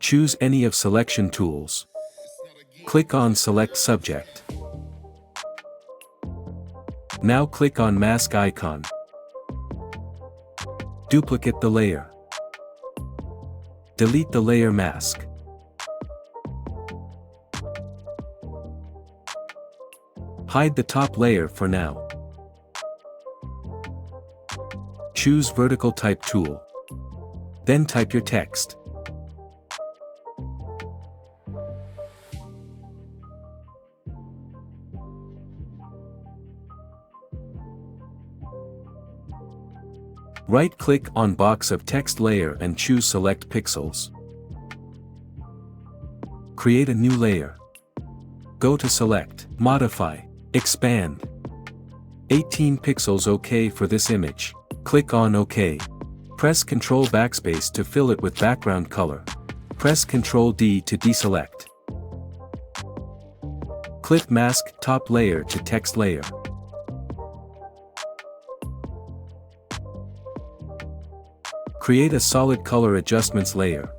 Choose any of selection tools. Click on Select Subject. Now click on Mask icon. Duplicate the layer. Delete the layer mask. Hide the top layer for now. Choose Vertical Type tool. Then type your text. Right-click on box of text layer and choose Select Pixels. Create a new layer. Go to Select, Modify, Expand. 18 pixels OK for this image. Click on OK. Press Ctrl Backspace to fill it with background color. Press Ctrl D to deselect. Click Mask Top Layer to Text Layer. Create a solid color adjustments layer.